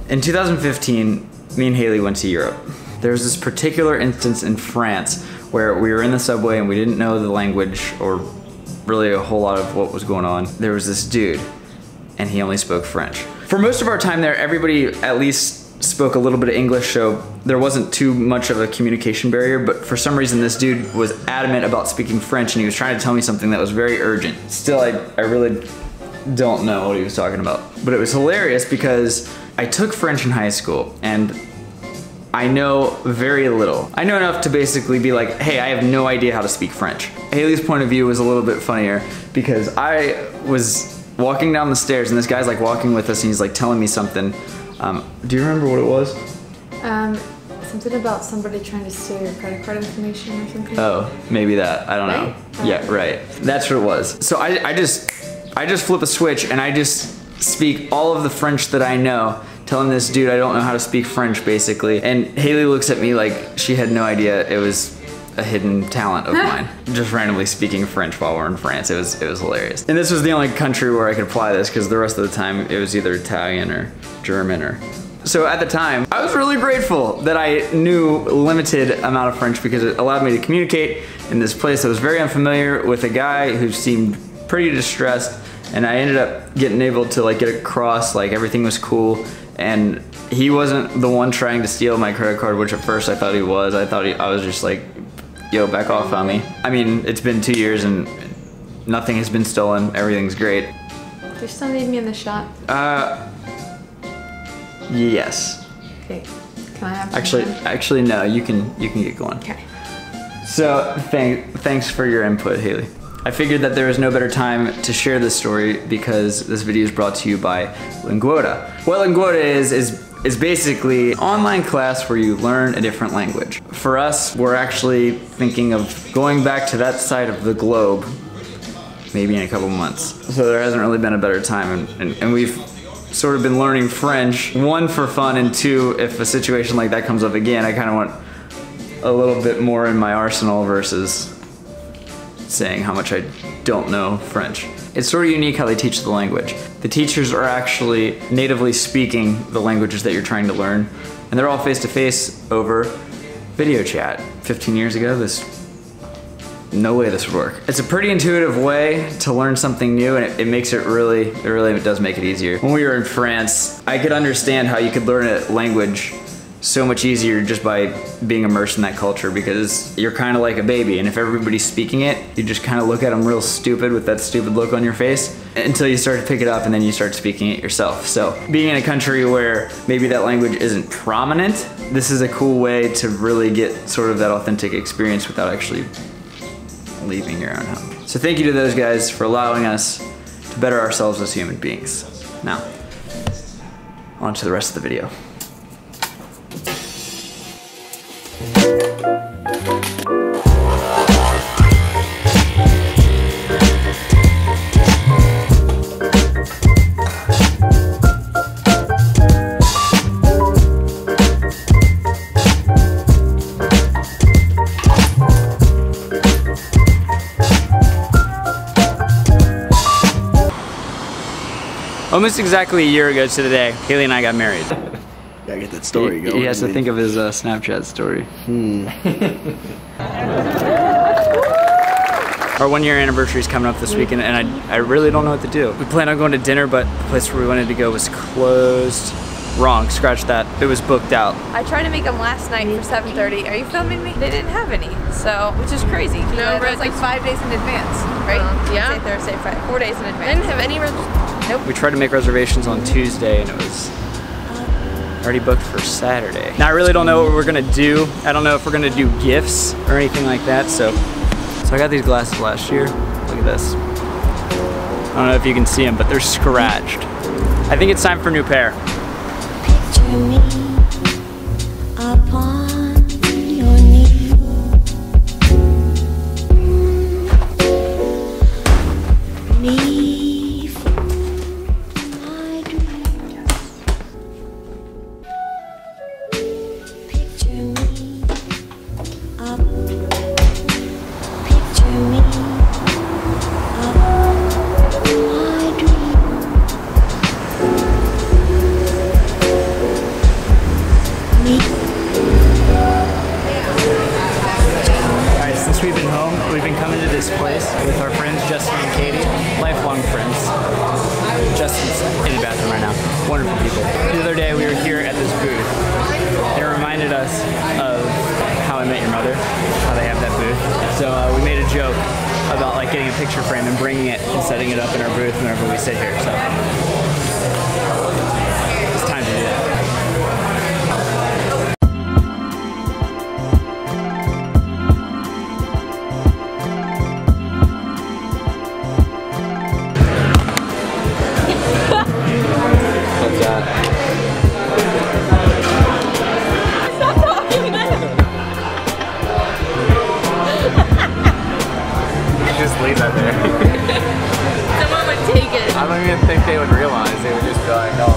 In 2015, me and Haley went to Europe. There was this particular instance in France where we were in the subway and we didn't know the language or really a whole lot of what was going on. There was this dude and he only spoke French. For most of our time there, everybody at least spoke a little bit of English, so there wasn't too much of a communication barrier, but for some reason this dude was adamant about speaking French and he was trying to tell me something that was very urgent. Still, I really don't know what he was talking about. But it was hilarious because I took French in high school and I know very little. I know enough to basically be like, hey, I have no idea how to speak French. Haley's point of view was a little bit funnier because I was walking down the stairs and this guy's like walking with us and he's like telling me something. Do you remember what it was? Something about somebody trying to steal your credit card information or something. Oh, maybe that, I don't know. Yeah, right, that's what it was. So I just flip a switch and I just speak all of the French that I know, telling this dude I don't know how to speak French basically. And Haley looks at me like she had no idea it was a hidden talent of mine. Just randomly speaking French while we're in France. It was hilarious. And this was the only country where I could apply this because the rest of the time it was either Italian or German or... So at the time, I was really grateful that I knew a limited amount of French because it allowed me to communicate in this place that was very unfamiliar with a guy who seemed pretty distressed, and I ended up getting able to like get across, like everything was cool, and he wasn't the one trying to steal my credit card, which at first I thought he was. I thought I was just like, yo, back off on me. I mean, it's been 2 years and nothing has been stolen, everything's great. Do you still need me in the shot? Yes. Okay. Can I have Actually no, you can get going. Okay. So thanks for your input, Haley. I figured that there was no better time to share this story because this video is brought to you by Linguota. What Linguota is basically an online class where you learn a different language. For us, we're actually thinking of going back to that side of the globe maybe in a couple months. So there hasn't really been a better time, and we've sort of been learning French, one for fun, and two, if a situation like that comes up again, I kind of want a little bit more in my arsenal versus saying how much I don't know French. It's sort of unique how they teach the language. The teachers are actually natively speaking the languages that you're trying to learn, and they're all face-to-face over video chat. 15 years ago, no way this would work. It's a pretty intuitive way to learn something new, and it makes it really does make it easier. When we were in France, I could understand how you could learn a language so much easier just by being immersed in that culture because you're kind of like a baby, and if everybody's speaking it, you just kind of look at them real stupid with that stupid look on your face until you start to pick it up and then you start speaking it yourself. So being in a country where maybe that language isn't prominent, this is a cool way to really get sort of that authentic experience without actually leaving your own home. So thank you to those guys for allowing us to better ourselves as human beings. Now, on to the rest of the video. Almost exactly a year ago to the day, Haley and I got married. Gotta get that story going. He has to think of his Snapchat story. Our 1 year anniversary is coming up this weekend, and I really don't know what to do. We planned on going to dinner, but the place where we wanted to go was closed. Wrong, scratch that. It was booked out. I tried to make them last night for 7:30. Are you filming me? They didn't have any, so, which is crazy. No, it was like 5 days in advance, right? Yeah. Thursday, Friday, 4 days in advance. I didn't have any Nope. We tried to make reservations on Tuesday and it was already booked for Saturday. Now I really don't know what we're gonna do. I don't know if we're gonna do gifts or anything like that, so I got these glasses last year. Look at this. I don't know if you can see them, but they're scratched. I think it's time for a new pair. Picture me upon your knee. Me. friends, Justin and Katie, lifelong friends. Justin's in the bathroom right now. Wonderful people. The other day we were here at this booth, and it reminded us of How I Met Your Mother, how they have that booth. So we made a joke about like getting a picture frame and bringing it and setting it up in our booth whenever we sit here. So it's time to do that. What's that? Just leave that there. Someone would take it. I don't even think they would realize. They would just be like, oh,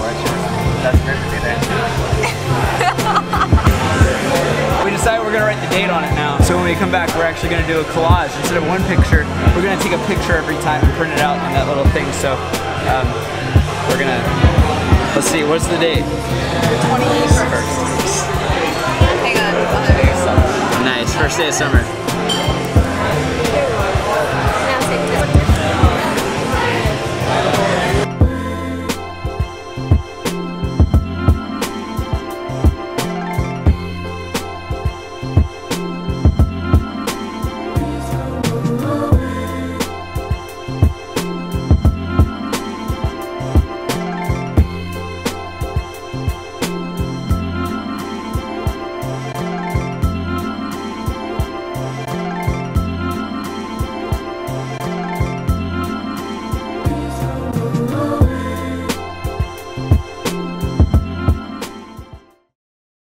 that's meant to be there. We decided we're going to write the date on it now. So when we come back, we're actually going to do a collage. Instead of one picture, we're going to take a picture every time and print it out on that little thing. So we're going to, let's see, what's the date? 21st. Hang on. Nice, first day of summer.